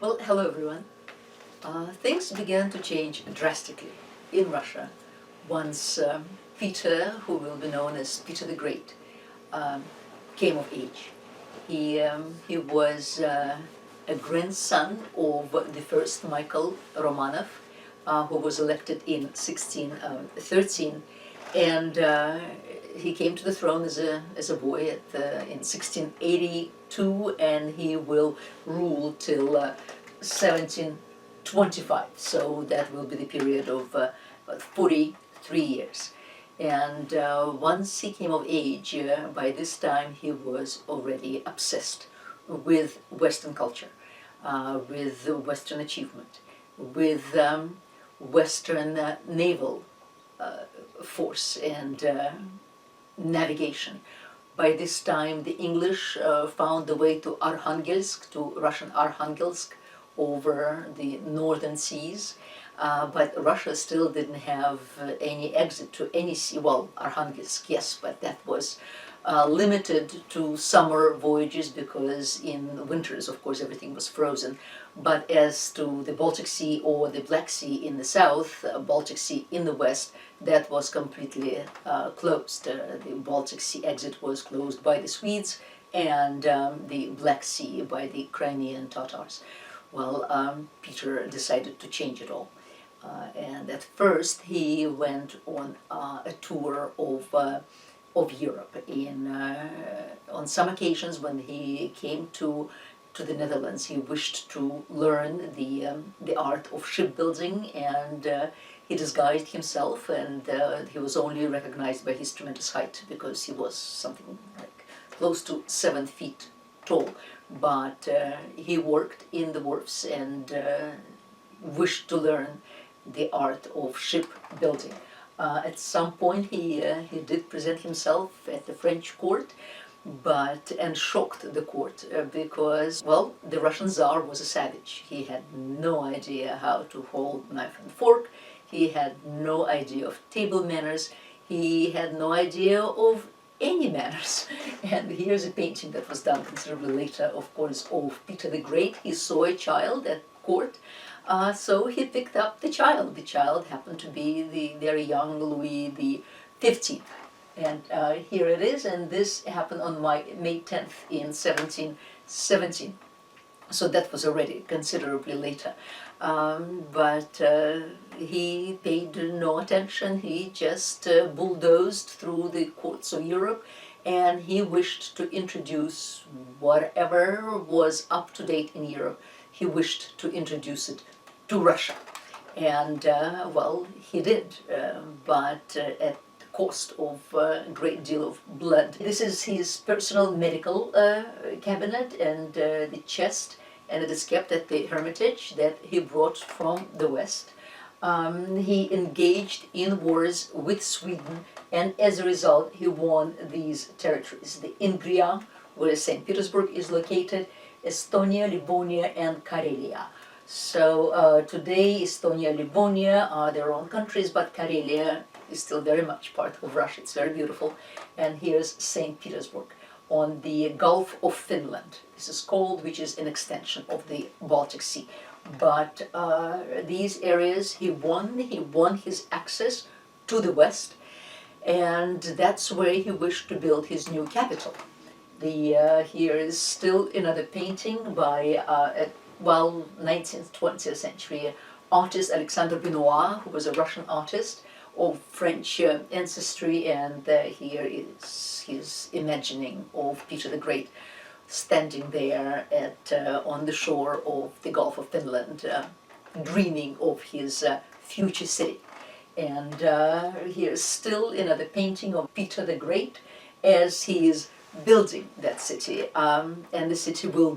Well, hello everyone. Things began to change drastically in Russia once Peter, who will be known as Peter the Great, came of age. He was a grandson of the first Michael Romanov, who was elected in 1613, and he came to the throne as a boy in 1682, and he will rule till 1725. So that will be the period of 43 years. And once he came of age, by this time he was already obsessed with Western culture, with Western achievement, with Western naval force and navigation. By this time the English found the way to Arkhangelsk, to Russian Arkhangelsk, over the northern seas, but Russia still didn't have any exit to any sea. Well, Arkhangelsk, yes, but that was limited to summer voyages, because in winters, of course, everything was frozen. But as to the Baltic Sea or the Black Sea in the south, Baltic Sea in the west, that was completely closed. The Baltic Sea exit was closed by the Swedes, and the Black Sea by the Crimean Tatars. Well, Peter decided to change it all. And at first he went on a tour of Europe. On some occasions when he came to the Netherlands, he wished to learn the art of shipbuilding, and he disguised himself, and he was only recognized by his tremendous height, because he was something like close to 7 feet tall. But he worked in the wharves and wished to learn the art of shipbuilding. At some point he did present himself at the French court, and shocked the court because, well, the Russian Tsar was a savage. He had no idea how to hold knife and fork. He had no idea of table manners. He had no idea of any manners. And here's a painting that was done considerably later, of course, of Peter the Great. He saw a child at court, so he picked up the child. The child happened to be the very young Louis XV. And here it is, and this happened on May 10th in 1717. So that was already considerably later. But he paid no attention. He just bulldozed through the courts of Europe, and he wished to introduce whatever was up to date in Europe. He wished to introduce it to Russia. And, well, he did, but at the cost of a great deal of blood. This is his personal medical cabinet, and the chest, and it is kept at the Hermitage that he brought from the West. He engaged in wars with Sweden, and as a result he won these territories: the Ingria, where St. Petersburg is located, Estonia, Livonia, and Karelia. So today Estonia, Livonia are their own countries, but Karelia is still very much part of Russia. It's very beautiful. And here's St. Petersburg on the Gulf of Finland. This is called, which is an extension of the Baltic Sea. But these areas he won his access to the West, and that's where he wished to build his new capital. Here is still another painting by 19th, 20th century artist Alexander Binoa, who was a Russian artist of French ancestry, and here is his imagining of Peter the Great standing there on the shore of the Gulf of Finland, dreaming of his future city. And here's still another painting of Peter the Great as he is building that city, and the city will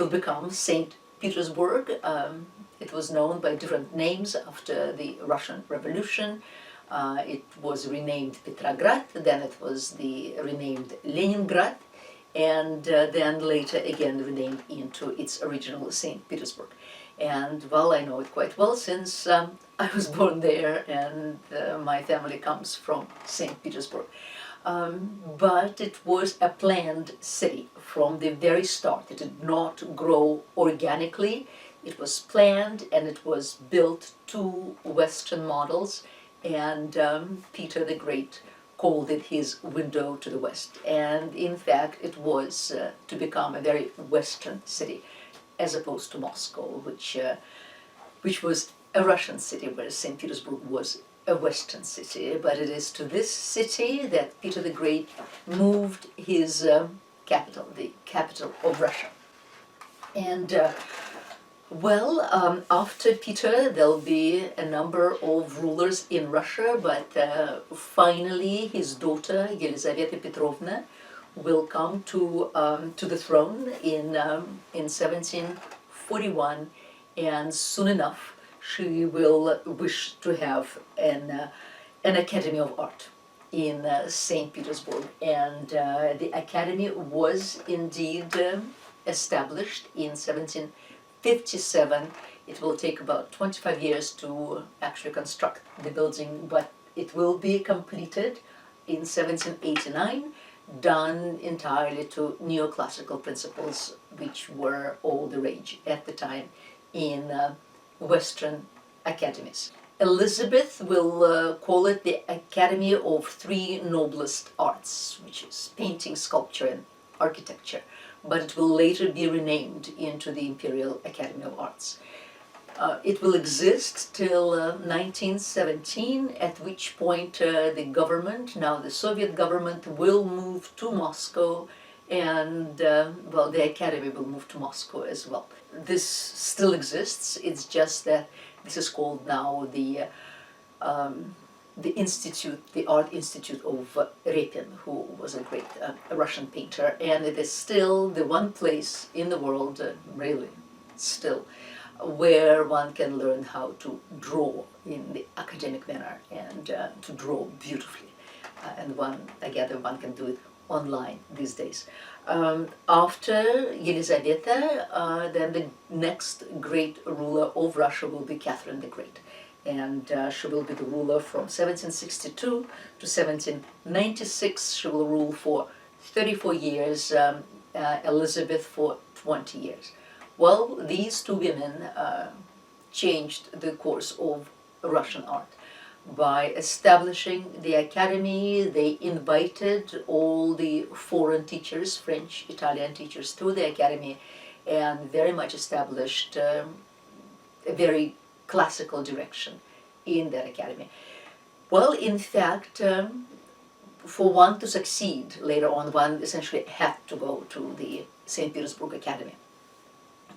become St. Petersburg. It was known by different names after the Russian Revolution. It was renamed Petrograd, then it was renamed Leningrad, and then later again renamed into its original St. Petersburg. And, well, I know it quite well since I was born there, and my family comes from St. Petersburg. but it was a planned city from the very start. It did not grow organically. It was planned and it was built to Western models, and Peter the Great called it his window to the West. And in fact, it was to become a very Western city, as opposed to Moscow, which was a Russian city, whereas St. Petersburg was a Western city. But it is to this city that Peter the Great moved his capital, the capital of Russia. And after Peter, there'll be a number of rulers in Russia, but finally his daughter, Yelizaveta Petrovna, will come to the throne in 1741, and soon enough she will wish to have an Academy of Art in St. Petersburg. And the Academy was indeed established in 1757. It will take about 25 years to actually construct the building, but it will be completed in 1789, done entirely to neoclassical principles, which were all the rage at the time in Western academies. Elizabeth will call it the Academy of Three Noblest Arts, which is painting, sculpture, and architecture, but it will later be renamed into the Imperial Academy of Arts. It will exist till 1917, at which point the government, now the Soviet government, will move to Moscow, and the Academy will move to Moscow as well. This still exists, it's just that this is called now the institute, the Art Institute of Repin, who was a great Russian painter, and it is still the one place in the world, really still, where one can learn how to draw in the academic manner and to draw beautifully. And I gather one can do it online these days. After Yelizaveta, then the next great ruler of Russia will be Catherine the Great. And she will be the ruler from 1762 to 1796. She will rule for 34 years, Elizabeth for 20 years. Well, these two women changed the course of Russian art. By establishing the Academy, they invited all the foreign teachers, French, Italian teachers, to the Academy, and very much established a very classical direction in that Academy. Well, in fact, for one to succeed later on, one essentially had to go to the St. Petersburg Academy.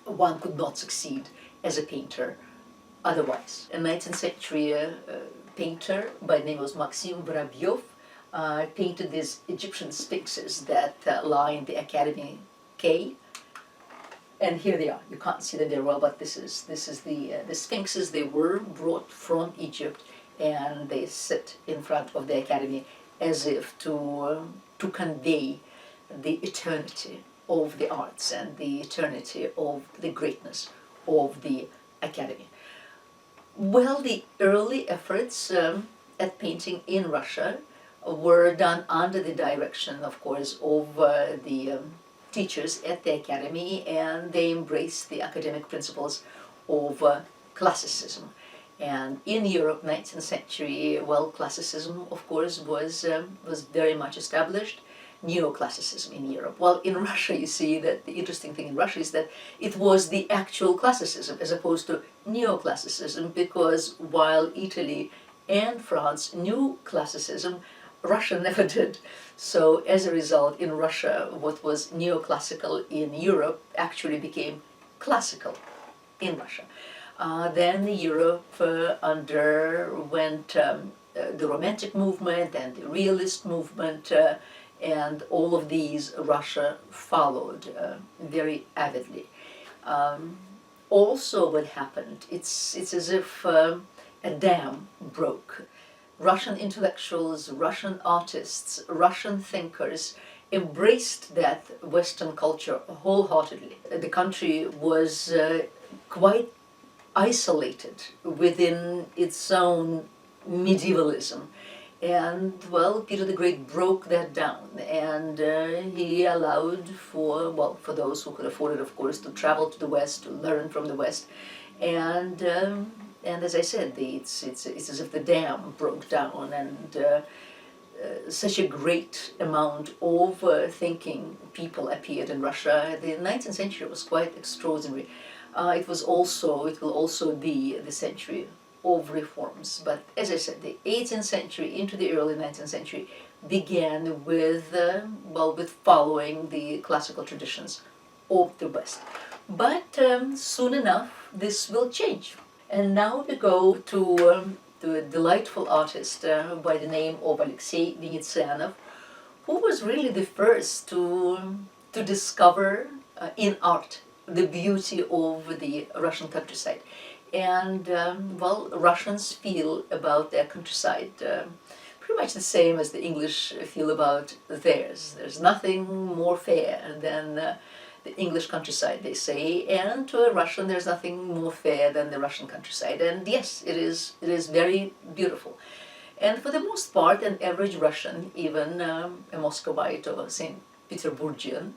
One could not succeed as a painter otherwise. A 19th century painter by the name of Maxim Vorobyov painted these Egyptian sphinxes that line the Academy quay. And here they are. You can't see them very well, but this is the sphinxes. They were brought from Egypt, and they sit in front of the Academy as if to convey the eternity of the arts and the eternity of the greatness of the Academy. Well, the early efforts at painting in Russia were done under the direction, of course, of the teachers at the Academy, and they embraced the academic principles of Classicism. And in Europe, 19th century, well, Classicism, of course, was very much established. Neoclassicism in Europe. Well, in Russia, you see that the interesting thing in Russia is that it was the actual classicism as opposed to neoclassicism, because while Italy and France knew classicism, Russia never did. So as a result, in Russia, what was neoclassical in Europe actually became classical in Russia. Then Europe underwent the Romantic movement and the Realist movement, and all of these Russia followed very avidly. Also what happened, it's as if a dam broke. Russian intellectuals, Russian artists, Russian thinkers embraced that Western culture wholeheartedly. The country was quite isolated within its own medievalism, And, well, Peter the Great broke that down, and he allowed for, well, for those who could afford it, of course, to travel to the West, to learn from the West. And as I said, it's as if the dam broke down, and such a great amount of thinking people appeared in Russia. The 19th century was quite extraordinary. It will also be the century of reforms. But as I said, the 18th century into the early 19th century began with, with following the classical traditions of the West. But soon enough, this will change. And now we go to a delightful artist by the name of Alexey Vinitzanov, who was really the first to discover in art the beauty of the Russian countryside. And, Russians feel about their countryside pretty much the same as the English feel about theirs. There's nothing more fair than the English countryside, they say, and to a Russian there's nothing more fair than the Russian countryside. And yes, it is very beautiful. And for the most part, an average Russian, even a Muscovite or St. Petersburgian,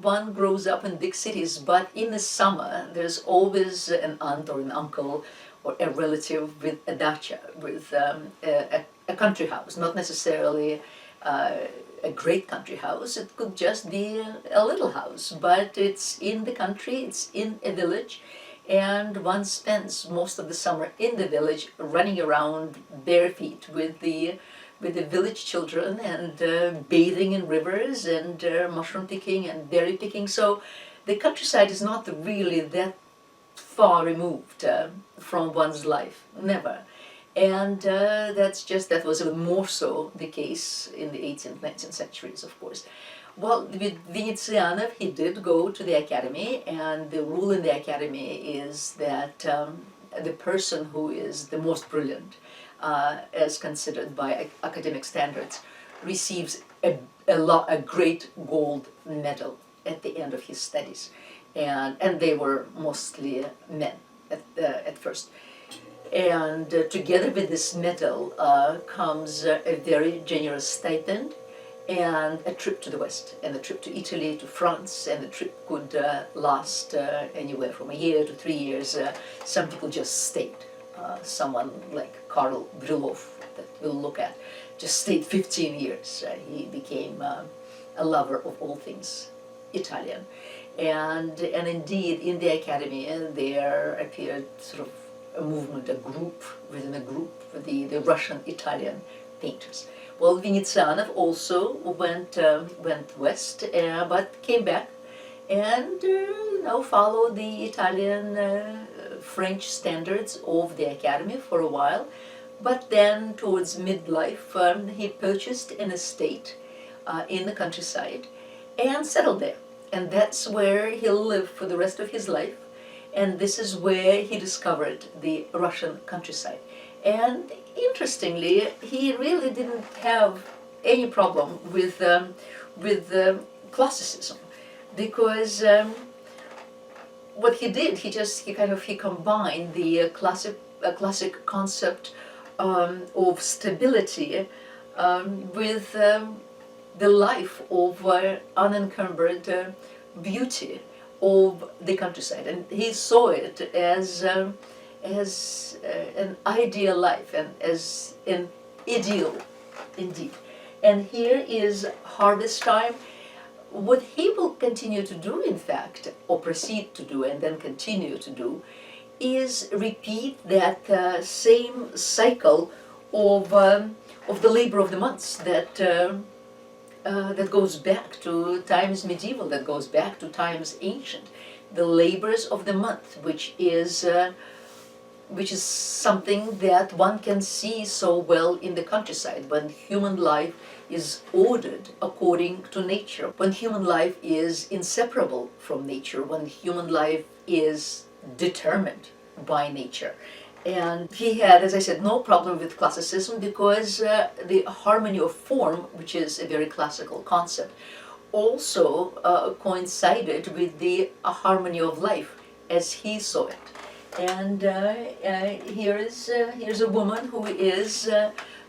one grows up in big cities, but in the summer there's always an aunt or an uncle or a relative with a dacha, with a country house, not necessarily a great country house. It could just be a little house, but it's in the country, it's in a village, and one spends most of the summer in the village running around bare feet with the village children, and bathing in rivers, and mushroom picking and berry picking. So the countryside is not really that far removed from one's life, never. And that was even more so the case in the 18th, 19th centuries, of course. Well, with Vinitzanov, he did go to the academy, and the rule in the academy is that the person who is the most brilliant, as considered by academic standards, receives a great gold medal at the end of his studies. And they were mostly men at first. And together with this medal comes a very generous stipend and a trip to the West, and a trip to Italy, to France, and the trip could last anywhere from a year to 3 years. Some people just stayed. Someone like Karl Brylov, that we'll look at, just stayed 15 years. He became a lover of all things Italian. And indeed, in the academy, there appeared sort of a movement, a group within a group, the Russian-Italian painters. Well, Vinitzanov also went west, but came back and now followed the Italian French standards of the academy for a while. But then, towards midlife, he purchased an estate in the countryside and settled there. And that's where he'll live for the rest of his life. And this is where he discovered the Russian countryside. And interestingly, he really didn't have any problem with classicism, because what he did, he combined the classic concept of stability with the life of unencumbered beauty of the countryside, and he saw it as an ideal life and as an ideal indeed. And here is harvest time. What he will continue to do, in fact, or proceed to do and then continue to do, is repeat that same cycle of the labor of the months that goes back to times medieval, that goes back to times ancient. The labors of the month, which is something that one can see so well in the countryside, when human life is ordered according to nature, when human life is inseparable from nature, when human life is determined by nature. And he had, as I said, no problem with classicism, because the harmony of form, which is a very classical concept, also coincided with the harmony of life as he saw it. And here's a woman who is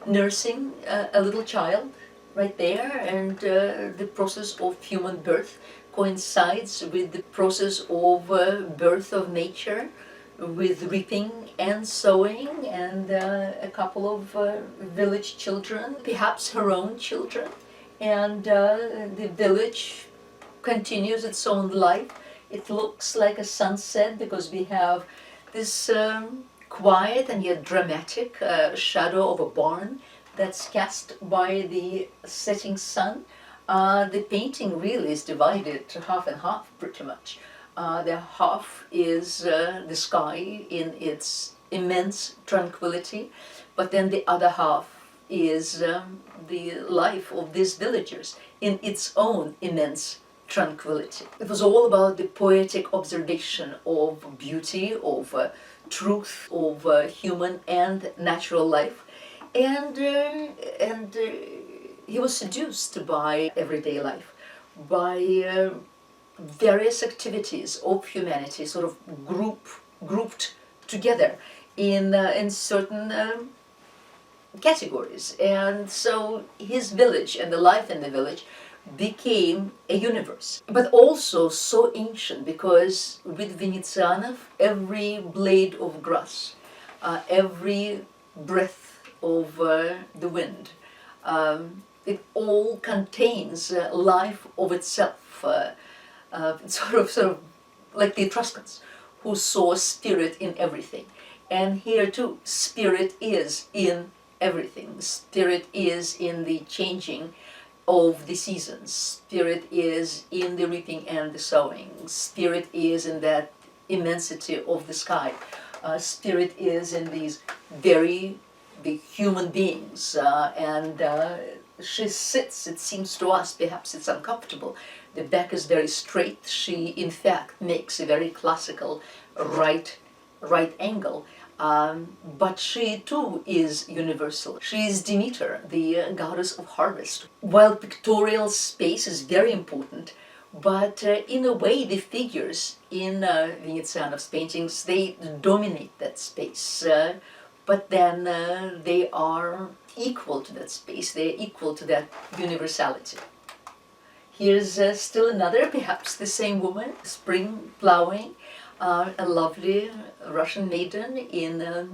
nursing a little child right there, and the process of human birth coincides with the process of birth of nature, with reaping and sowing, and a couple of village children, perhaps her own children, and the village continues its own life. It looks like a sunset because we have this quiet and yet dramatic shadow of a barn that's cast by the setting sun. The painting really is divided to half and half, pretty much. The half is the sky in its immense tranquility, but then the other half is the life of these villagers in its own immense tranquility. It was all about the poetic observation of beauty, of truth, of human and natural life, and he was seduced by everyday life, by various activities of humanity, sort of grouped together in certain categories. And so his village and the life in the village became a universe, but also so ancient, because with Vinitzanov, every blade of grass, every breath of the wind, it all contains life of itself, sort of like the Etruscans, who saw spirit in everything. And here too, spirit is in everything. Spirit is in the changing of the seasons. Spirit is in the reaping and the sowing. Spirit is in that immensity of the sky. Spirit is in these very big human beings. And she sits, it seems to us, perhaps it's uncomfortable. The back is very straight. She, in fact, makes a very classical right angle. But she too is universal. She is Demeter, the goddess of harvest. While pictorial space is very important, but in a way the figures in Vinitsanov's paintings, they dominate that space. But then they are equal to that space, they're equal to that universality. Here's still another, perhaps the same woman, spring plowing, a lovely Russian maiden in a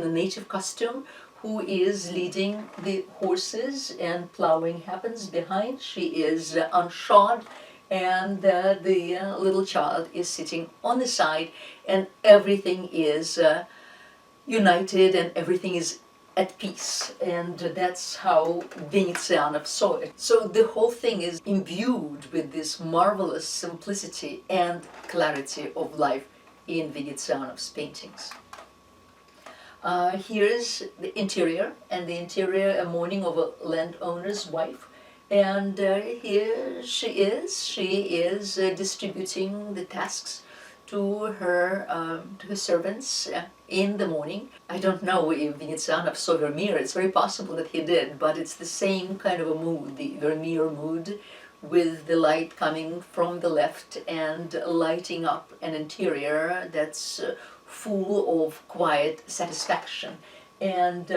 native costume, who is leading the horses, and plowing happens behind. She is unshod, and the little child is sitting on the side, and everything is united and everything is at peace, and that's how Vinitzanov saw it. So the whole thing is imbued with this marvelous simplicity and clarity of life in Vinitsanov's paintings. Here's the interior, and the interior, a morning of a landowner's wife, and here she is distributing the tasks to her servants in the morning. I don't know if Vinitsanov saw Vermeer. It's very possible that he did, but it's the same kind of a mood, the Vermeer mood, with the light coming from the left and lighting up an interior that's full of quiet satisfaction. And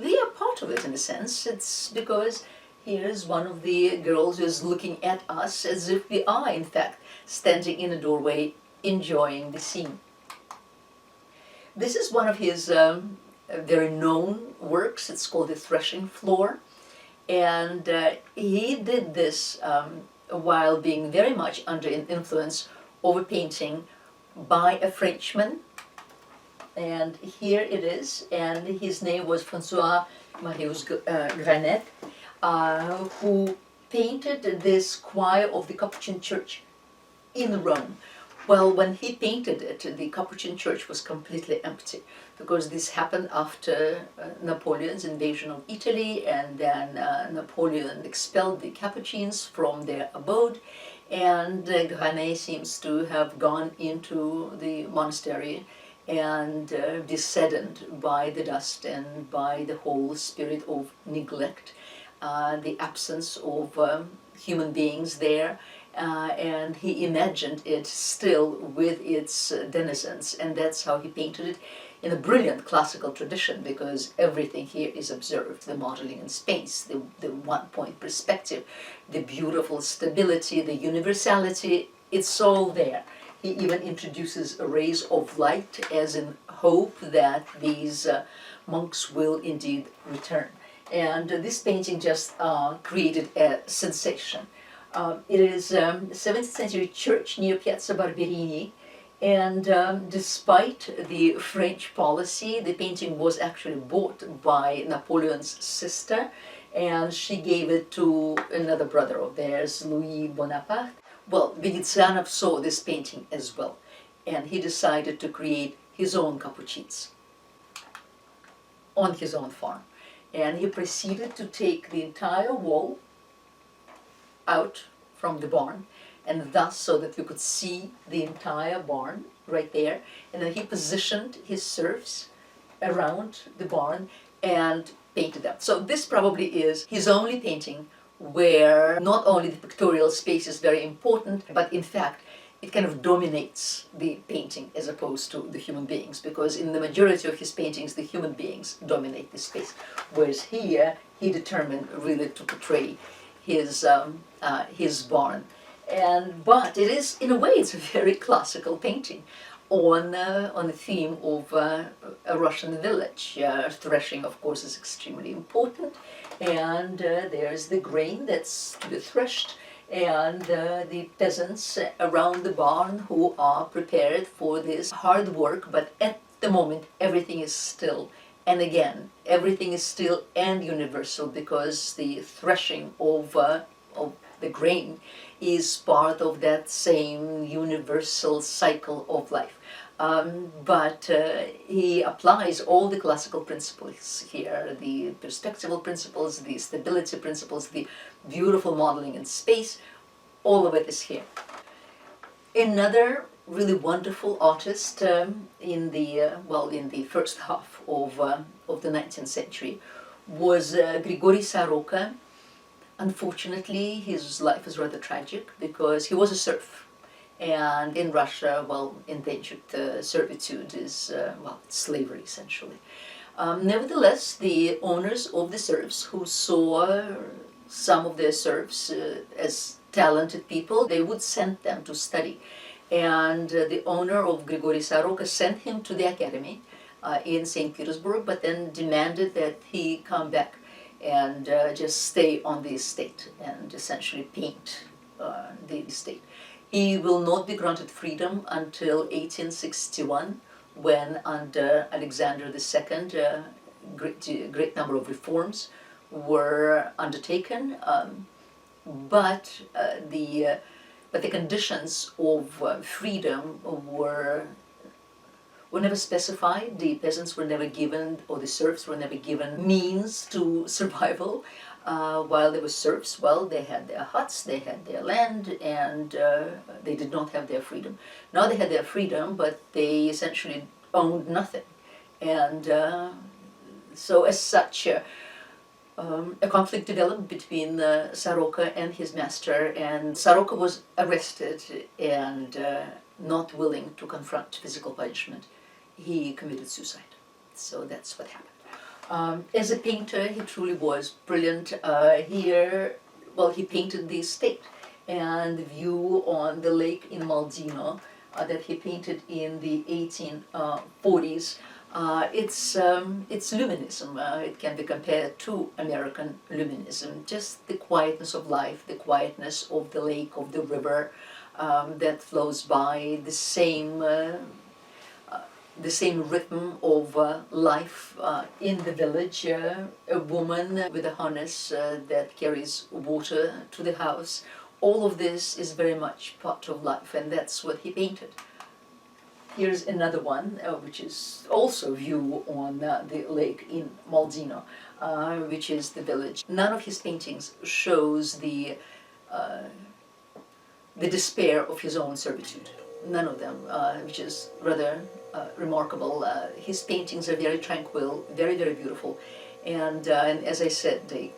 we are part of it in a sense. It's because here's one of the girls who's looking at us as if we are, in fact, standing in a doorway enjoying the scene. This is one of his very known works. It's called The Threshing Floor. And he did this while being very much under an influence of a painting by a Frenchman. And here it is. And his name was Francois Marrios, who painted this choir of the Capuchin Church in Rome. Well, when he painted it, the Capuchin Church was completely empty, because this happened after Napoleon's invasion of Italy, and then Napoleon expelled the Capuchins from their abode, and Granet seems to have gone into the monastery and dissaddened by the dust and by the whole spirit of neglect, the absence of human beings there. And he imagined it still with its denizens, and that's how he painted it. in a brilliant classical tradition, because everything here is observed, the modeling in space, the one-point perspective, the beautiful stability, the universality, it's all there. He even introduces rays of light as in hope that these monks will indeed return. And this painting just created a sensation. It is a 17th century church near Piazza Barbarini, and despite the French policy, the painting was actually bought by Napoleon's sister, and she gave it to another brother of theirs, Louis Bonaparte. Well, Vinitzanov saw this painting as well, and he decided to create his own capuchins on his own farm. And he proceeded to take the entire wall out from the barn, and thus so that you could see the entire barn right there. And then he positioned his serfs around the barn and painted them. So this probably is his only painting where not only the pictorial space is very important, but in fact it kind of dominates the painting as opposed to the human beings, because in the majority of his paintings the human beings dominate the space, whereas here he determined really to portray his barn. But it is, in a way, it's a very classical painting on the theme of a Russian village. Threshing, of course, is extremely important, and there's the grain that's to be threshed, and the peasants around the barn who are prepared for this hard work, but at the moment everything is still. And again, everything is still and universal, because the threshing of the grain is part of that same universal cycle of life. But he applies all the classical principles here, the perspectival principles, the stability principles, the beautiful modeling in space, all of it is here. Another really wonderful artist in the first half of the 19th century was Grigori Saroka. Unfortunately, his life is rather tragic, because he was a serf. And in Russia, indentured servitude is, slavery essentially. Nevertheless, the owners of the serfs, who saw some of their serfs as talented people, they would send them to study. And the owner of Grigori Saroka sent him to the academy in St. Petersburg, but then demanded that he come back and just stay on the estate and essentially paint the estate. He will not be granted freedom until 1861, when under Alexander II, great number of reforms were undertaken, but the conditions of freedom were never specified. The peasants were never given, or the serfs were never given, means to survival. While they were serfs, they had their huts, they had their land, and they did not have their freedom. Now they had their freedom, but they essentially owned nothing. And so as such, a conflict developed between Saroka and his master, and Saroka was arrested, and not willing to confront physical punishment, he committed suicide. So that's what happened. As a painter, he truly was brilliant. He painted the estate and the view on the lake in Maldino that he painted in the 1840s. It's luminism. It can be compared to American luminism, just the quietness of life, the quietness of the lake, of the river that flows by, the same rhythm of life in the village, a woman with a harness that carries water to the house. All of this is very much part of life, and that's what he painted. Here's another one, which is also view on the lake in Maldino, which is the village. None of his paintings shows the despair of his own servitude. None of them, which is rather remarkable. His paintings are very tranquil, very, very beautiful, and as I said, they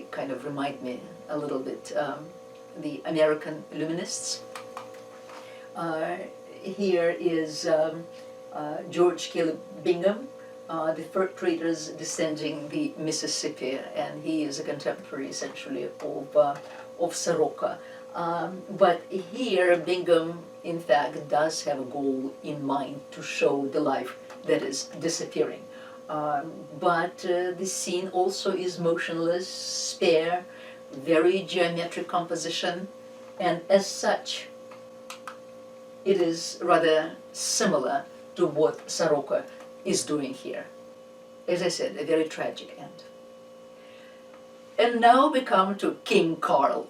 kind of remind me a little bit the American Luminists. Here is George Caleb Bingham, the fur traders descending the Mississippi, and he is a contemporary essentially of Saroka. But here Bingham in fact does have a goal in mind to show the life that is disappearing. But the scene also is motionless, spare, very geometric composition, and as such it is rather similar to what Saroka is doing here. As I said, a very tragic end. And now we come to King Karl,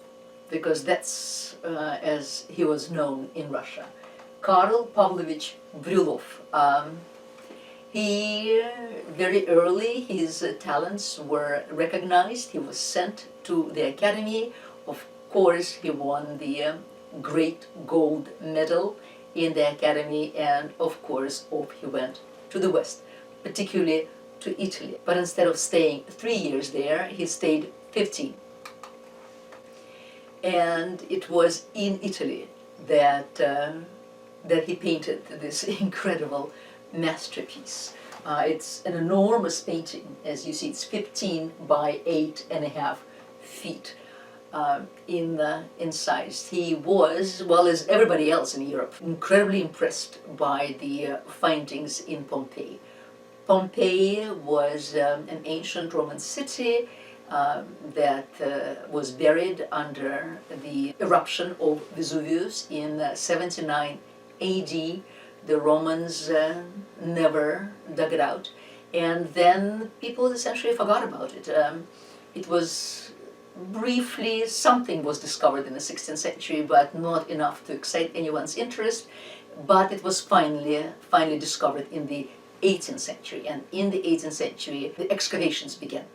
because that's as he was known in Russia. Karl Pavlovich Brylov. He, very early, his talents were recognized. He was sent to the academy. Of course, he won the great gold medal in the academy, and of course off he went to the West, particularly to Italy. But instead of staying 3 years there, he stayed 15. And it was in Italy that he painted this incredible masterpiece. It's an enormous painting, as you see. It's 15 by 8.5 feet in size. He was, well as everybody else in Europe, incredibly impressed by the findings in Pompeii. Pompeii was an ancient Roman city that was buried under the eruption of Vesuvius in 79 AD. The Romans never dug it out, and then people essentially forgot about it. It was briefly, something was discovered in the 16th century, but not enough to excite anyone's interest. But it was finally discovered in the 18th century, and in the 18th century the excavations began.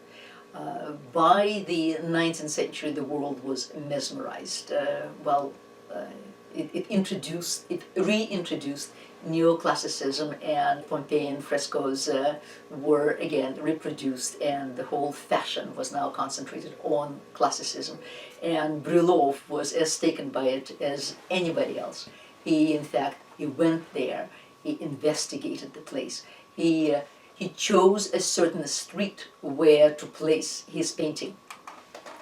By the 19th century the world was mesmerized. It reintroduced neoclassicism, and Pompeian frescoes were again reproduced, and the whole fashion was now concentrated on classicism. And Brylov was as taken by it as anybody else. He went there, he investigated the place, he chose a certain street where to place his painting.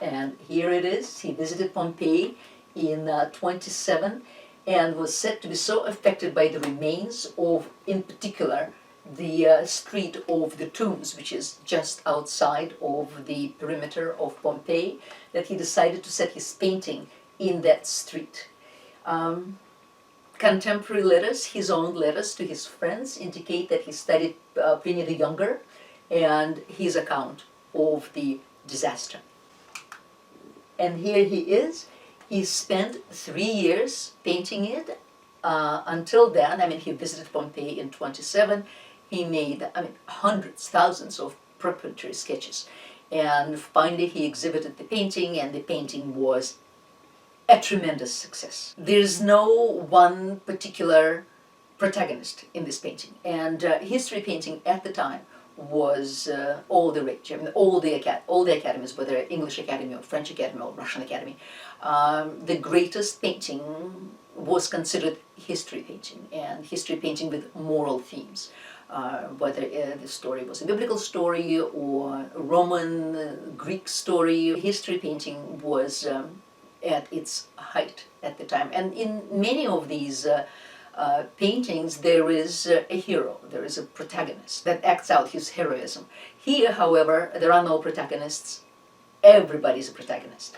And here it is. He visited Pompeii in 27 and was said to be so affected by the remains of, in particular, the street of the tombs, which is just outside of the perimeter of Pompeii, that he decided to set his painting in that street. Contemporary letters, his own letters to his friends, indicate that he studied Pliny the Younger and his account of the disaster. And here he is. He spent 3 years painting it. Until then, he visited Pompeii in 27. He made, hundreds, thousands of preparatory sketches. And finally he exhibited the painting, and the painting was a tremendous success. There's no one particular protagonist in this painting. And history painting at the time was all the rage. All the academies, whether English Academy or French Academy or Russian Academy, the greatest painting was considered history painting, and history painting with moral themes. Whether the story was a biblical story or a Roman, Greek story, history painting was at its height at the time. And in many of these paintings there is a hero, there is a protagonist that acts out his heroism. Here, however, there are no protagonists. Everybody's a protagonist.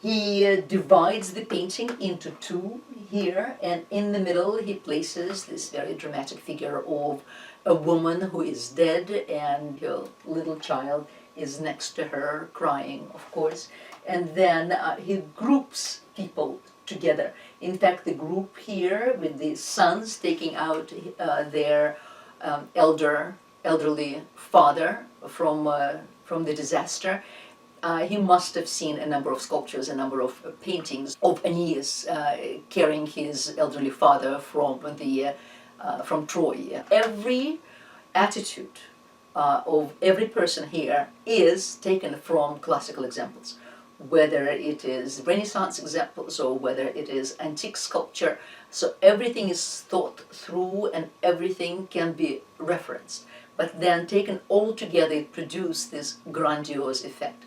He divides the painting into two here, and in the middle he places this very dramatic figure of a woman who is dead, and her little child is next to her, crying, of course. And then he groups people together. In fact, the group here with the sons taking out their elderly father from the disaster. He must have seen a number of sculptures, a number of paintings of Aeneas carrying his elderly father from Troy. Every attitude of every person here is taken from classical examples. whether it is Renaissance examples or whether it is antique sculpture. So everything is thought through and everything can be referenced. But then taken all together, it produced this grandiose effect.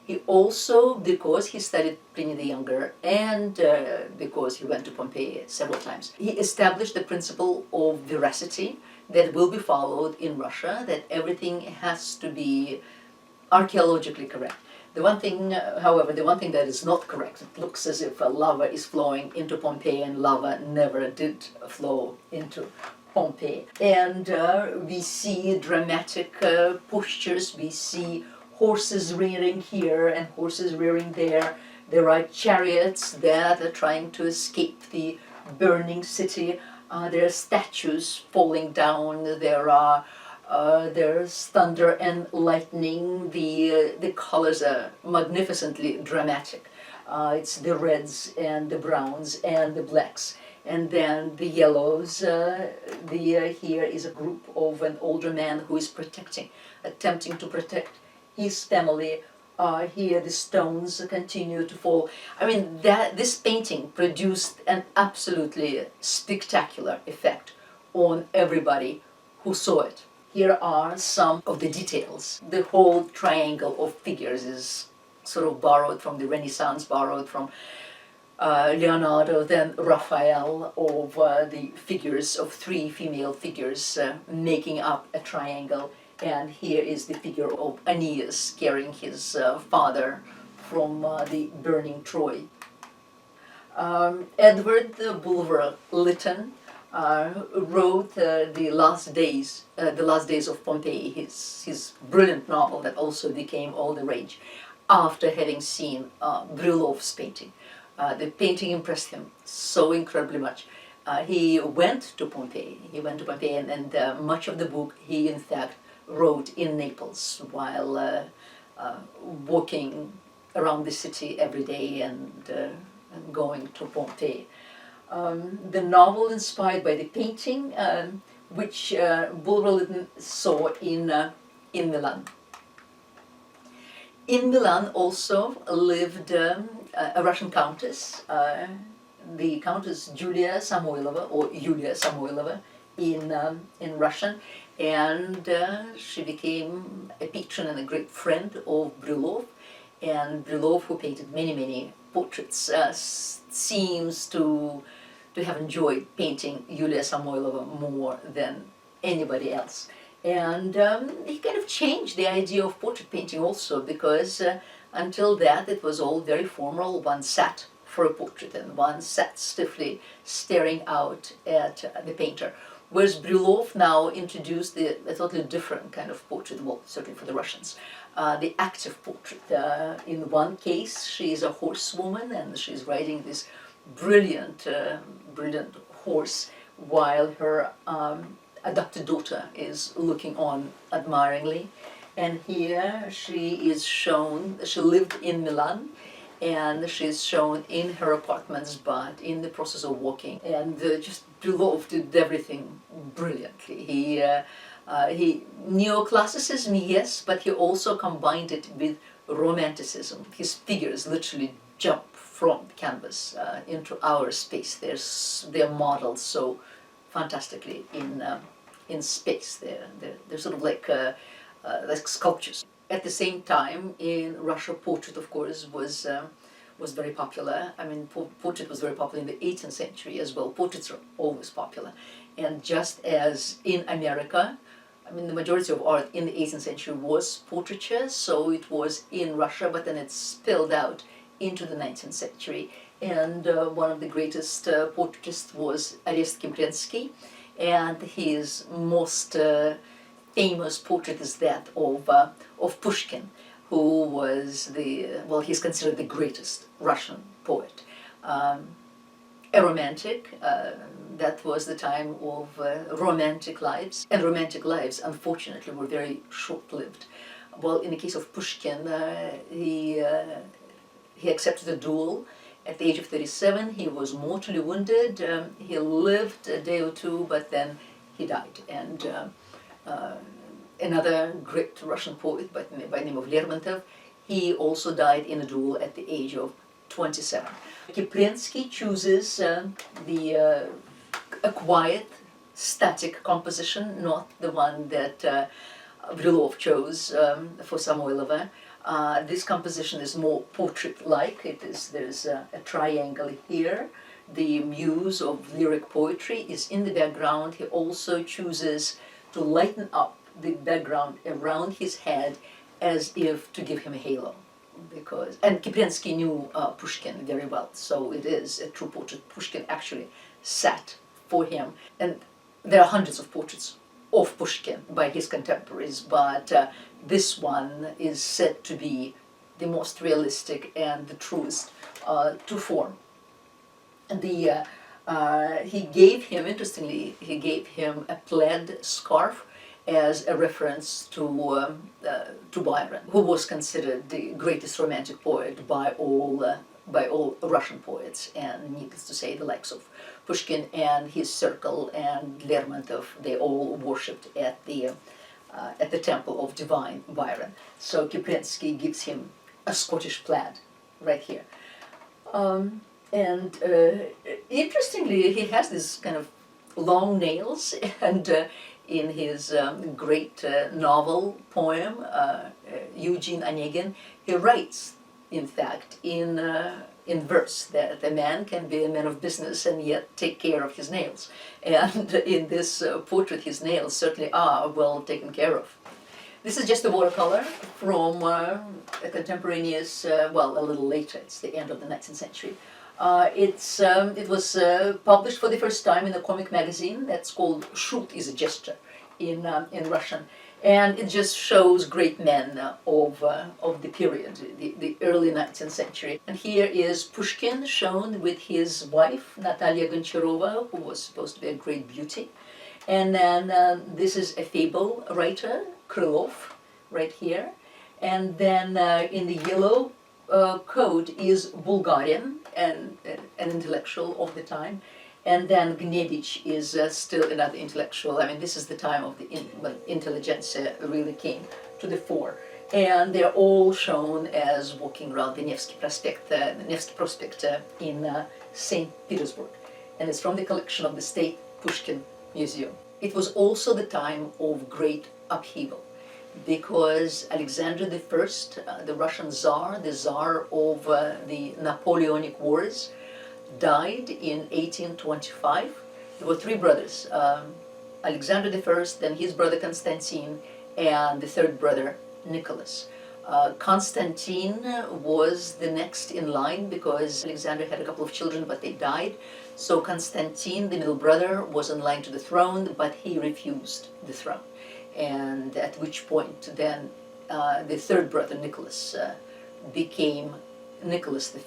He also, because he studied Pliny the Younger and because he went to Pompeii several times, he established the principle of veracity that will be followed in Russia, that everything has to be archaeologically correct. The one thing, however, the one thing that is not correct, it looks as if lava is flowing into Pompeii, and lava never did flow into Pompeii. And we see dramatic postures, we see horses rearing here and horses rearing there. There are chariots that are trying to escape the burning city. There are statues falling down. There's thunder and lightning. The colors are magnificently dramatic. It's the reds and the browns and the blacks, and then the yellows. Here is a group of an older man who is attempting to protect his family. Here the stones continue to fall. I mean, this painting produced an absolutely spectacular effect on everybody who saw it. Here are some of the details. The whole triangle of figures is sort of borrowed from the Renaissance, borrowed from Leonardo, then Raphael, of the figures of three female figures making up a triangle. And here is the figure of Aeneas carrying his father from the burning Troy. Edward Bulwer-Lytton wrote the last days of Pompeii, his brilliant novel that also became all the rage, after having seen Bryullow's painting. The painting impressed him so incredibly much. He went to Pompeii, and much of the book he in fact wrote in Naples while walking around the city every day and going to Pompeii. The novel inspired by the painting, which Bulwer-Lytton saw in Milan. In Milan also lived a Russian countess, the Countess Julia Samoilova, or Yulia Samoilova in Russian, and she became a patron and a great friend of Bryullov. And Bryullov, who painted many portraits, seems to have enjoyed painting Yulia Samoilova more than anybody else. And he kind of changed the idea of portrait painting also, because until that it was all very formal. One sat for a portrait and one sat stiffly staring out at the painter. Whereas Bryullov now introduced a totally different kind of portrait, well, certainly for the Russians, the active portrait. In one case, she is a horsewoman and she's riding this brilliant horse, while her adopted daughter is looking on admiringly. And here she is shown, she lived in Milan, and she's shown in her apartments, but in the process of walking. And just Bryullov did everything brilliantly. He neoclassicism, yes, but he also combined it with romanticism. His figures literally jump from the canvas into our space. They're modeled so fantastically in space. They're sort of like sculptures. At the same time, in Russia, portrait, of course, was very popular. I mean, portrait was very popular in the 18th century as well. Portraits are always popular. And just as in America, I mean, the majority of art in the 18th century was portraiture, so it was in Russia, but then it spilled out into the 19th century. And one of the greatest portraitists was Arest Kemprensky, and his most famous portrait is that of Pushkin, who was he's considered the greatest Russian poet. A romantic, that was the time of romantic lives, and romantic lives, unfortunately, were very short-lived. Well, in the case of Pushkin, he accepted a duel at the age of 37. He was mortally wounded. He lived a day or two, but then he died. And another great Russian poet by the name of Lermontov, He also died in a duel at the age of 27. Kipriensky chooses a quiet, static composition, not the one that Brylov chose for Samoylova. This composition is more portrait-like. There's a triangle here. The muse of lyric poetry is in the background. He also chooses to lighten up the background around his head as if to give him a halo. And Kipriensky knew Pushkin very well, so it is a true portrait. Pushkin actually sat for him, and there are hundreds of portraits of Pushkin by his contemporaries, but this one is said to be the most realistic and the truest to form. And he gave him, interestingly, he gave him a plaid scarf as a reference to Byron, who was considered the greatest romantic poet by all Russian poets, and needless to say, the likes of Pushkin and his circle and Lermontov, they all worshipped at the temple of divine Byron. So Kipriensky gives him a Scottish plaid right here. Interestingly, he has this kind of long nails, and in his great novel poem, Eugene Onegin, he writes, in fact, in verse, that a man can be a man of business and yet take care of his nails. And in this portrait, his nails certainly are well taken care of. This is just a watercolor from a contemporaneous, well, a little later, it's the end of the 19th century. It was published for the first time in a comic magazine that's called Shoot is a Gesture in Russian. And it just shows great men of the period, the early 19th century. And here is Pushkin shown with his wife, Natalia Goncharova, who was supposed to be a great beauty. And then this is a fable writer, Krylov, right here. And then in the yellow coat is Bulgarian, and an intellectual of the time. And then Gnevich is still another intellectual. I mean, this is the time of when intelligentsia really came to the fore. And they're all shown as walking around the Nevsky Prospect in St. Petersburg. And it's from the collection of the State Pushkin Museum. It was also the time of great upheaval, because Alexander I, the Russian Tsar, the Tsar of the Napoleonic Wars, died in 1825. There were three brothers, Alexander I, then his brother Constantine, and the third brother, Nicholas. Constantine was the next in line because Alexander had a couple of children, but they died. So Constantine, the middle brother, was in line to the throne, but he refused the throne. And at which point then the third brother, Nicholas, became Nicholas I.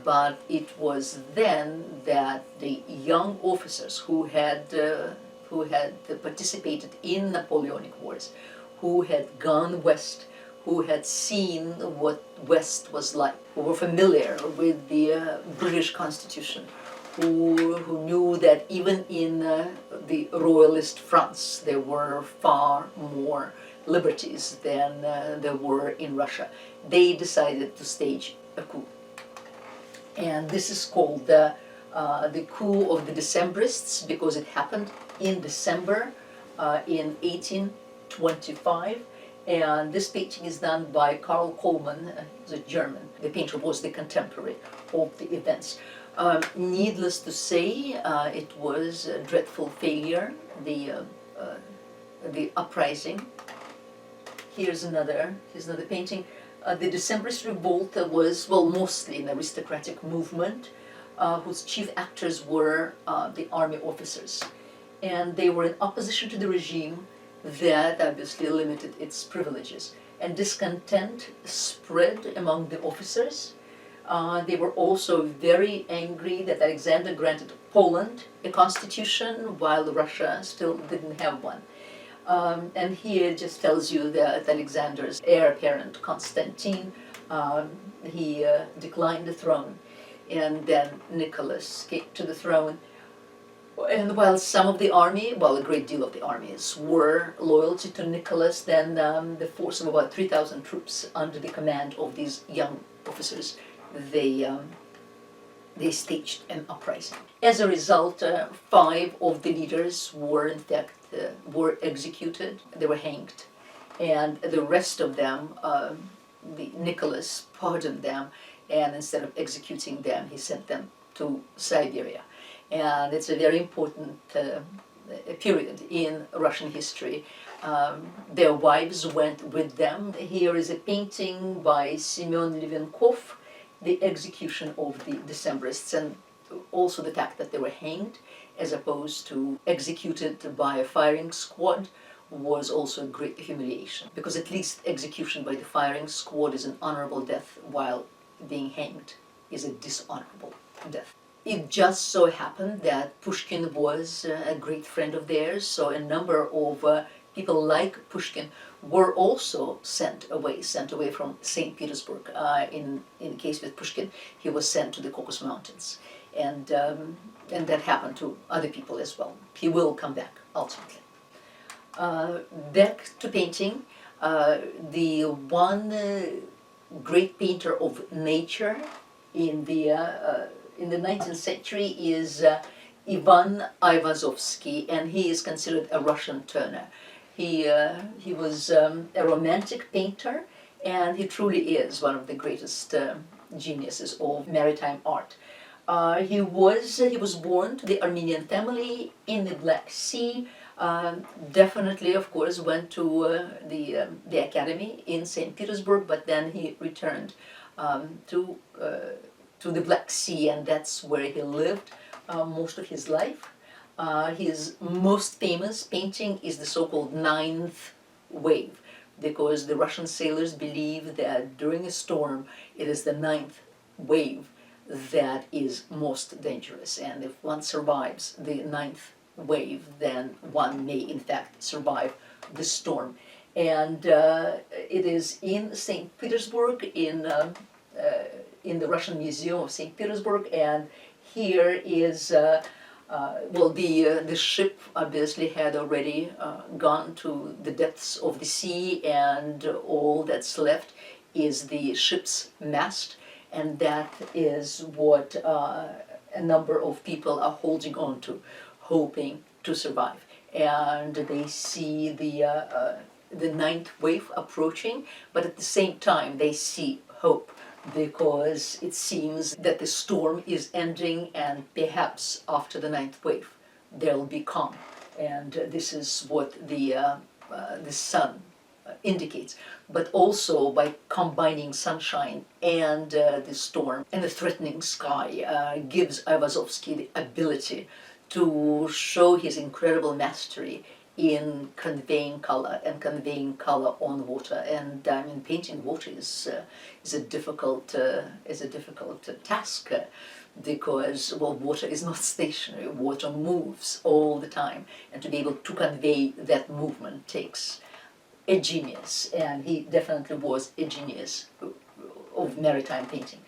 But it was then that the young officers who had participated in Napoleonic Wars, who had gone west, who had seen what West was like, who were familiar with the British Constitution, who knew that even in the royalist France there were far more liberties than there were in Russia. They decided to stage a coup. And this is called the coup of the Decembrists because it happened in December in 1825. And this painting is done by Karl Kollmann, who's a German. The painter was the contemporary of the events. Needless to say, it was a dreadful failure, the uprising. Here's another painting. The Decemberist Revolt was, well, mostly an aristocratic movement whose chief actors were the army officers. And they were in opposition to the regime that obviously limited its privileges. And discontent spread among the officers. They were also very angry that Alexander granted Poland a constitution while Russia still didn't have one. And here it just tells you that Alexander's heir apparent, Constantine, he declined the throne, and then Nicholas came to the throne. And while some of the army, well, a great deal of the armies were loyal to Nicholas, then the force of about 3,000 troops under the command of these young officers, they staged an uprising. As a result, 5 of the leaders were in fact were executed. They were hanged, and the rest of them, Nicholas pardoned them, and instead of executing them, he sent them to Siberia. And it's a very important period in Russian history. Their wives went with them. Here is a painting by Semyon Levenkov, the execution of the Decembrists, and also the fact that they were hanged as opposed to executed by a firing squad was also a great humiliation, because at least execution by the firing squad is an honorable death, while being hanged is a dishonorable death. It just so happened that Pushkin was a great friend of theirs, so a number of people like Pushkin were also sent away from St. Petersburg. In case with Pushkin, he was sent to the Caucasus Mountains, and that happened to other people as well. He will come back ultimately. Back to painting, the one great painter of nature in the 19th century is Ivan Aivazovsky, and he is considered a Russian Turner. He was a romantic painter, and he truly is one of the greatest geniuses of maritime art. He was born to the Armenian family in the Black Sea. Definitely, of course, went to the academy in St. Petersburg, but then he returned to the Black Sea, and that's where he lived most of his life. His most famous painting is the so-called ninth wave, because the Russian sailors believe that during a storm it is the ninth wave that is most dangerous, and if one survives the ninth wave, then one may in fact survive the storm. And it is in St. Petersburg, in the Russian Museum of St. Petersburg, and here is the ship obviously had already gone to the depths of the sea, and all that's left is the ship's mast, and that is what a number of people are holding on to, hoping to survive. And they see the ninth wave approaching, but at the same time they see hope, because it seems that the storm is ending, and perhaps after the ninth wave there will be calm. And this is what the sun indicates. But also, by combining sunshine and the storm and the threatening sky, gives Aivazovsky the ability to show his incredible mastery in conveying color on water. And I mean, painting water is a difficult task, because, well, water is not stationary. Water moves all the time, and to be able to convey that movement takes a genius, and he definitely was a genius of maritime painting.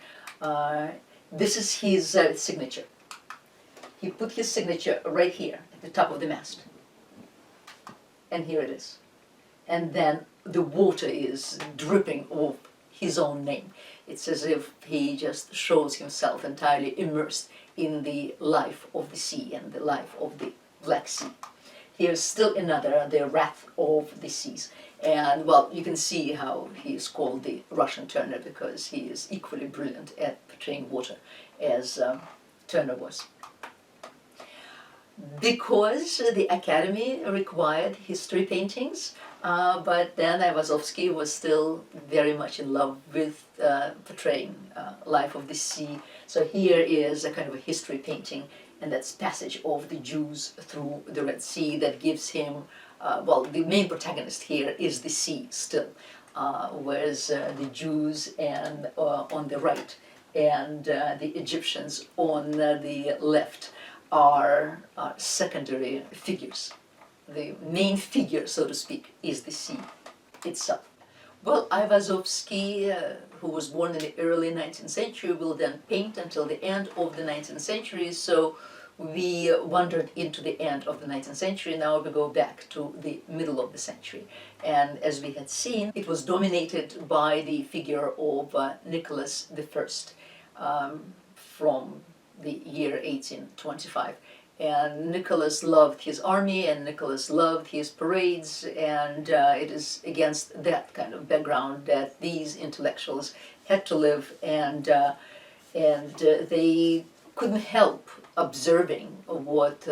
This is his signature. He put his signature right here at the top of the mast. And here it is. And then the water is dripping of his own name. It's as if he just shows himself entirely immersed in the life of the sea and the life of the Black Sea. Here's still another, the Wrath of the Seas. And, well, you can see how he is called the Russian Turner, because he is equally brilliant at portraying water as Turner was. Because the Academy required history paintings, but then Aivazovsky was still very much in love with portraying life of the sea. So here is a kind of a history painting, and that's Passage of the Jews through the Red Sea, that gives him, the main protagonist here is the sea still, whereas the Jews and on the right and the Egyptians on the left are secondary figures. The main figure, so to speak, is the sea itself. Well, Aivazovsky, who was born in the early 19th century, will then paint until the end of the 19th century, so we wandered into the end of the 19th century. Now we go back to the middle of the century. And as we had seen, it was dominated by the figure of Nicholas I from the year 1825. And Nicholas loved his army, and Nicholas loved his parades, and it is against that kind of background that these intellectuals had to live, and they couldn't help observing what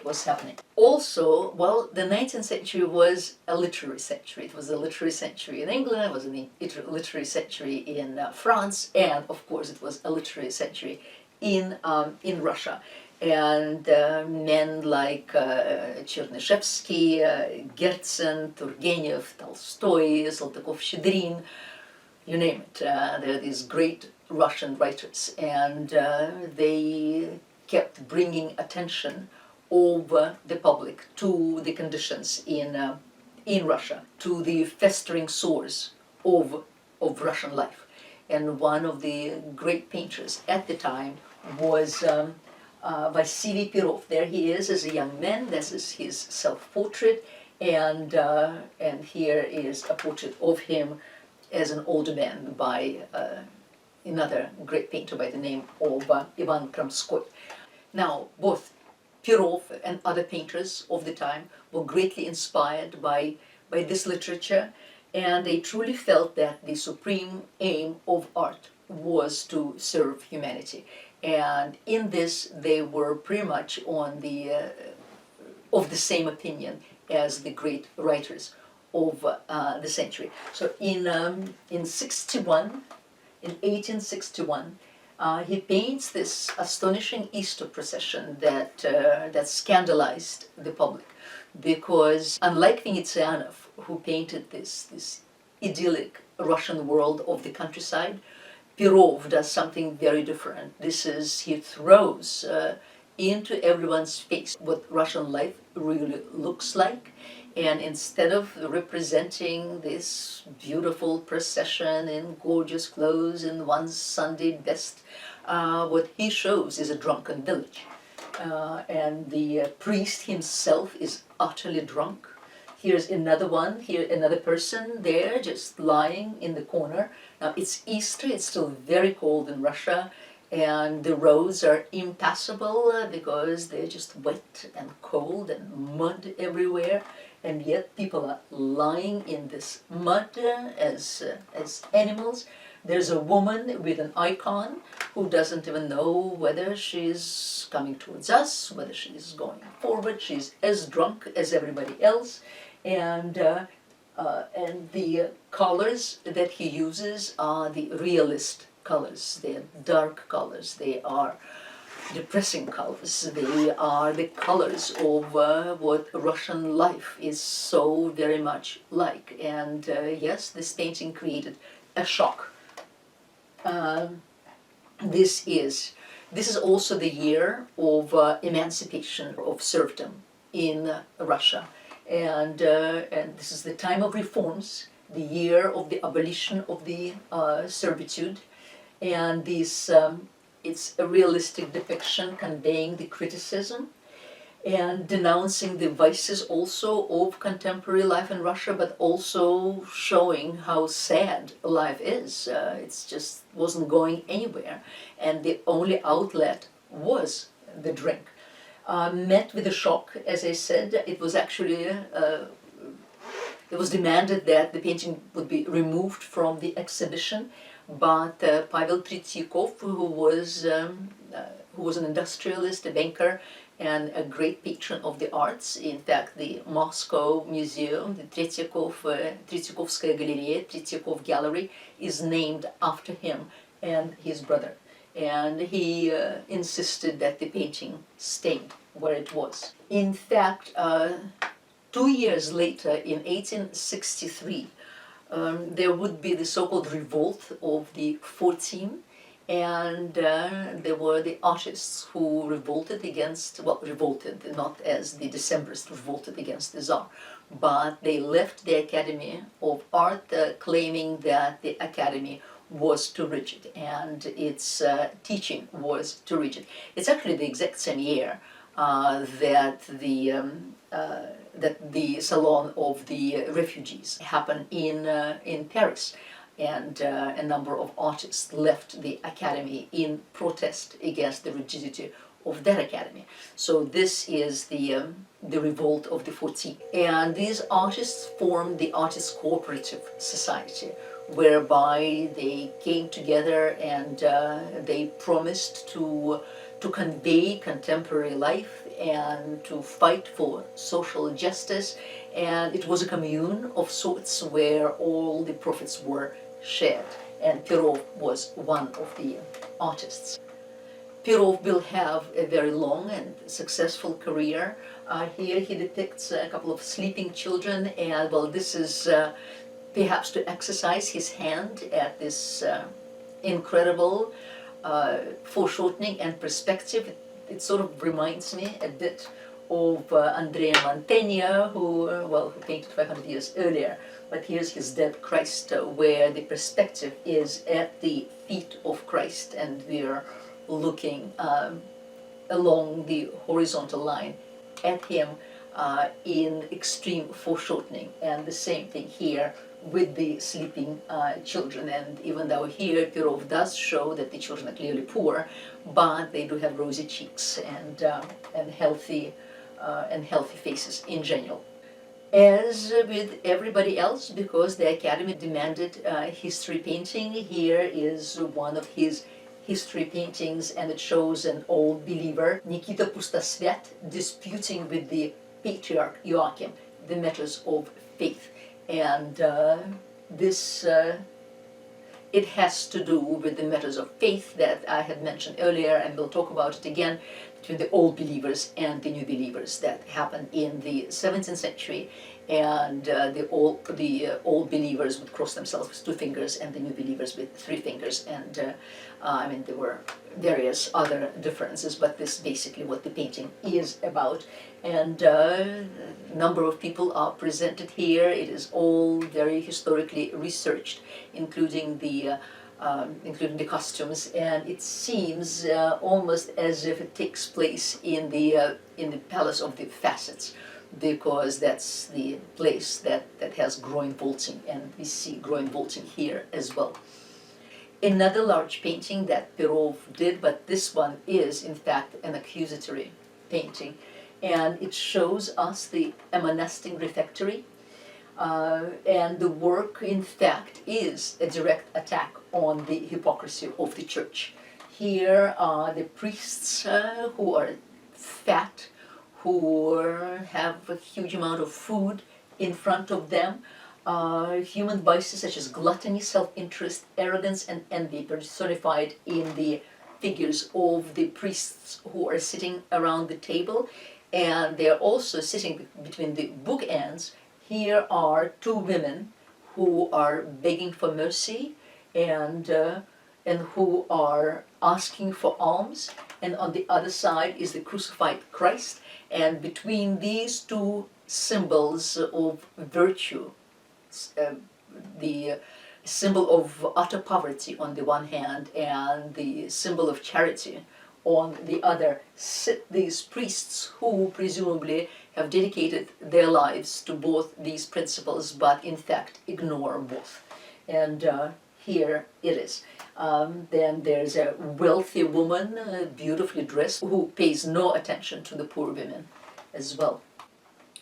was happening. Also, well, the 19th century was a literary century. It was a literary century in England, it was a literary century in France, and of course it was a literary century in Russia. And men like Chernyshevsky, Gertsen, Turgenev, Tolstoy, Saltykov-Shchedrin, you name it. There are these great Russian writers, and they kept bringing attention of the public to the conditions in Russia, to the festering sores of Russian life. And one of the great painters at the time was Silvi Pirov. There he is as a young man. This is his self-portrait, and here is a portrait of him as an older man by another great painter by the name of Ivan Kramskoy. Now, both Pirov and other painters of the time were greatly inspired by this literature, and they truly felt that the supreme aim of art was to serve humanity. And in this, they were pretty much on of the same opinion as the great writers of the century. So in 1861, he paints this astonishing Easter procession that scandalized the public, because unlike Vinitzanov, who painted this idyllic Russian world of the countryside, Pirov does something very different. He throws into everyone's face what Russian life really looks like, and instead of representing this beautiful procession in gorgeous clothes in one's Sunday best, what he shows is a drunken village. And the priest himself is utterly drunk. Here's another one, here another person there just lying in the corner. Now it's Easter, it's still very cold in Russia, and the roads are impassable because they're just wet and cold and mud everywhere, and yet people are lying in this mud as animals. There's a woman with an icon who doesn't even know whether she's coming towards us, whether she's going forward. She's as drunk as everybody else, and the colors that he uses are the realist colors. They are dark colors. They are depressing colors. They are the colors of what Russian life is so very much like. And yes, this painting created a shock. This is also the year of emancipation, of serfdom in Russia, and this is the time of reforms, the year of the abolition of the servitude, and this it's a realistic depiction conveying the criticism and denouncing the vices also of contemporary life in Russia, but also showing how sad life is. It just wasn't going anywhere, and the only outlet was the drink. Met with a shock, as I said. It was actually it was demanded that the painting would be removed from the exhibition, but Pavel Tretьякov, who was an industrialist, a banker, and a great patron of the arts. In fact, the Moscow Museum, the Tretьяковskaya Galeria, Tretьяков Gallery, is named after him and his brother. And he insisted that the painting stayed where it was. In fact, 2 years later, in 1863, there would be the so-called revolt of the 14, and there were the artists who revolted against, well, revolted, not as the Decembrists revolted against the Tsar, but they left the Academy of Art claiming that the Academy was too rigid, and its teaching was too rigid. It's actually the exact same year that the Salon of the Refugees happened in Paris, and a number of artists left the academy in protest against the rigidity of that academy. So this is the revolt of the 14. And these artists formed the Artists Cooperative Society, whereby they came together and they promised to convey contemporary life and to fight for social justice. And it was a commune of sorts where all the profits were shared. And Pirov was one of the artists. Pirov will have a very long and successful career. Here he depicts a couple of sleeping children, and well, this is perhaps to exercise his hand at this incredible foreshortening and perspective. It sort of reminds me a bit of Andrea Mantegna, who painted 500 years earlier. But here's his Dead Christ, where the perspective is at the feet of Christ, and we're looking along the horizontal line at him in extreme foreshortening. And the same thing here with the sleeping children. And even though here Pirov does show that the children are clearly poor, but they do have rosy cheeks and healthy faces in general. As with everybody else, because the Academy demanded history painting, here is one of his history paintings, and it shows an old believer, Nikita Pustasvet, disputing with the patriarch Joachim the matters of faith. And it has to do with the matters of faith that I had mentioned earlier, and we'll talk about it again, between the old believers and the new believers that happened in the 17th century. And the old believers would cross themselves with 2 fingers, and the new believers with 3 fingers. And I mean, there were various other differences, but this is basically what the painting is about. And a number of people are presented here. It is all very historically researched, including the costumes, and it seems almost as if it takes place in the Palace of the Facets, because that's the place that has groin vaulting, and we see groin vaulting here as well. Another large painting that Pirov did, but this one is in fact an accusatory painting, and it shows us the monastic refectory, and the work in fact is a direct attack on the hypocrisy of the church. Here are the priests who are fat, who have a huge amount of food in front of them. Human vices such as gluttony, self-interest, arrogance, and envy personified in the figures of the priests who are sitting around the table, and they are also sitting between the bookends. Here are 2 women who are begging for mercy and who are asking for alms, and on the other side is the crucified Christ, and between these 2 symbols of virtue, the symbol of utter poverty on the one hand and the symbol of charity on the other, sit these priests who presumably have dedicated their lives to both these principles, but in fact ignore both. And here it is. Then there's a wealthy woman, beautifully dressed, who pays no attention to the poor women as well.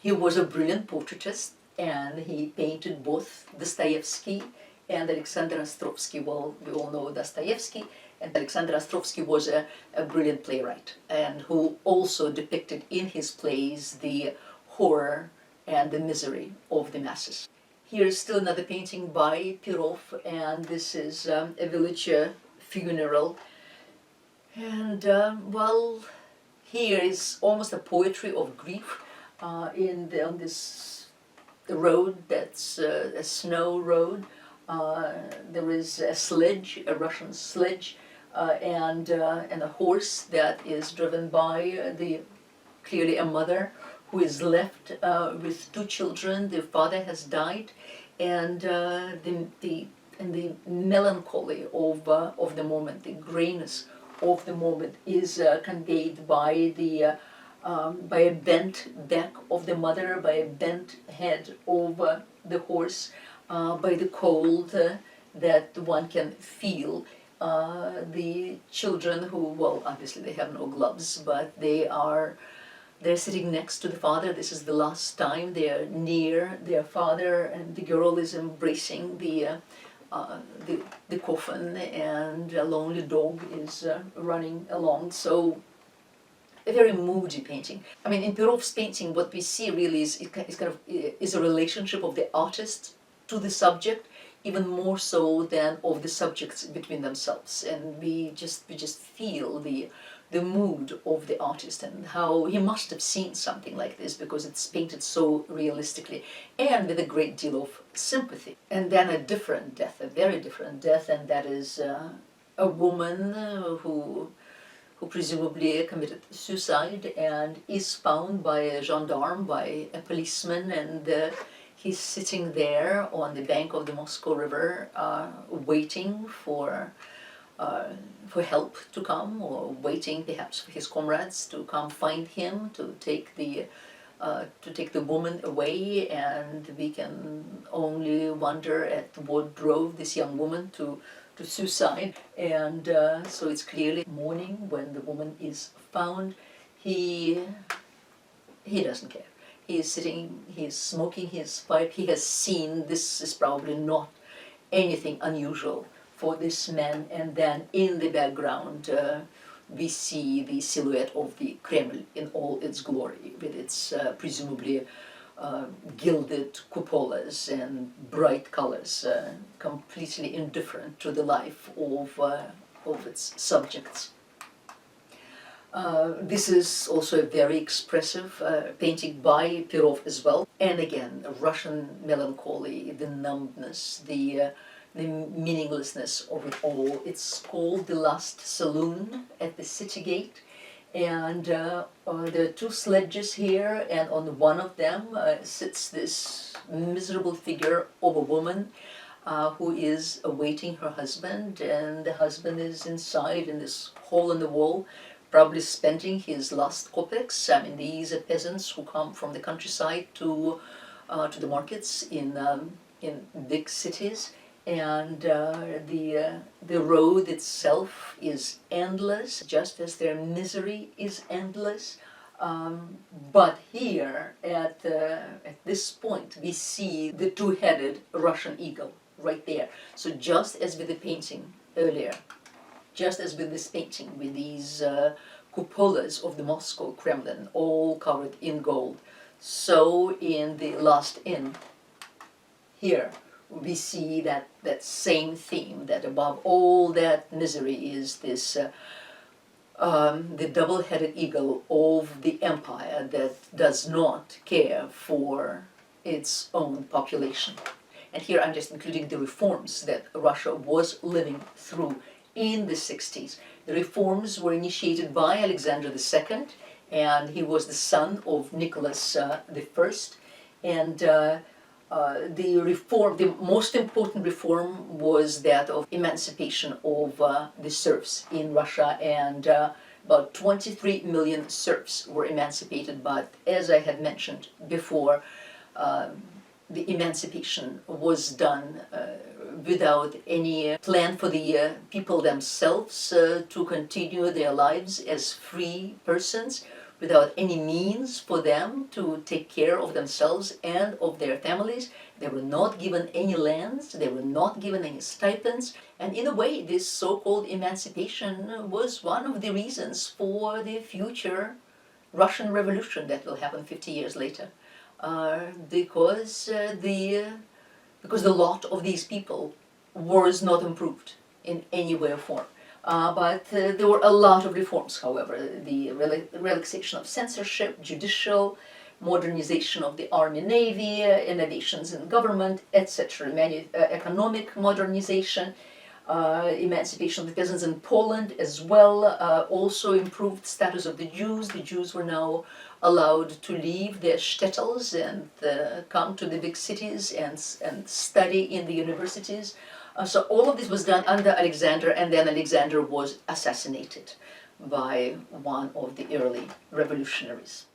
He was a brilliant portraitist, and he painted both Dostoevsky and Alexander Ostrovsky. Well, we all know Dostoevsky, and Alexander Ostrovsky was a brilliant playwright, and who also depicted in his plays the horror and the misery of the masses. Here's still another painting by Pirov, and this is a village funeral. And well, here is almost a poetry of grief on the road that's a snow road. There is a sledge, a Russian sledge, and a horse that is driven by clearly a mother who is left with 2 children. Their father has died, and the and the melancholy of the moment, the grayness of the moment is conveyed by a bent back of the mother, by a bent head of the horse, by the cold that one can feel. The children who, well, obviously they have no gloves, but they're sitting next to the father. This is the last time they are near their father, and the girl is embracing the coffin, and a lonely dog is running along. So a very moody painting. I mean, in Pirov's painting, what we see really is a relationship of the artist to the subject, even more so than of the subjects between themselves. And we just feel the mood of the artist and how he must have seen something like this, because it's painted so realistically and with a great deal of sympathy. And then a different death, a very different death, and that is a woman who presumably committed suicide and is found by a gendarme, by a policeman, and he's sitting there on the bank of the Moscow River, waiting for help to come, or waiting perhaps for his comrades to come find him, to take the woman away. And we can only wonder at what drove this young woman to suicide. And so it's clearly morning when the woman is found. He doesn't care. He is sitting, he is smoking his pipe. He has seen this is probably not anything unusual for this man. And then in the background we see the silhouette of the Kremlin in all its glory, with its presumably gilded cupolas and bright colors, completely indifferent to the life of its subjects. This is also a very expressive painting by Pirov as well. And again, Russian melancholy, the numbness, the meaninglessness of it all. It's called The Last Saloon at the city gate. And there are two sledges here, and on one of them sits this miserable figure of a woman who is awaiting her husband, and the husband is inside in this hole in the wall, probably spending his last kopecks. I mean, these are peasants who come from the countryside to the markets in big cities. And the road itself is endless, just as their misery is endless. But here, at this point, we see the two-headed Russian eagle right there. So just as with the painting earlier, just as with this painting, with these cupolas of the Moscow Kremlin, all covered in gold, so in the Last Inn, here, we see that same theme, that above all that misery is this the double-headed eagle of the empire that does not care for its own population. And here I'm just including the reforms that Russia was living through in the 60s. The reforms were initiated by Alexander II, and he was the son of Nicholas I. And the most important reform was that of emancipation of the serfs in Russia, and about 23 million serfs were emancipated. But as I had mentioned before, the emancipation was done without any plan for the people themselves to continue their lives as free persons, without any means for them to take care of themselves and of their families. They were not given any lands, they were not given any stipends, and in a way this so-called emancipation was one of the reasons for the future Russian Revolution that will happen 50 years later, because the lot of these people was not improved in any way or form. But there were a lot of reforms, however, the relaxation of censorship, judicial, modernization of the army navy, innovations in government, etc., economic modernization, emancipation of the peasants in Poland as well, also improved status of the Jews. The Jews were now allowed to leave their shtetls and come to the big cities and study in the universities. So all of this was done under Alexander, and then Alexander was assassinated by one of the early revolutionaries.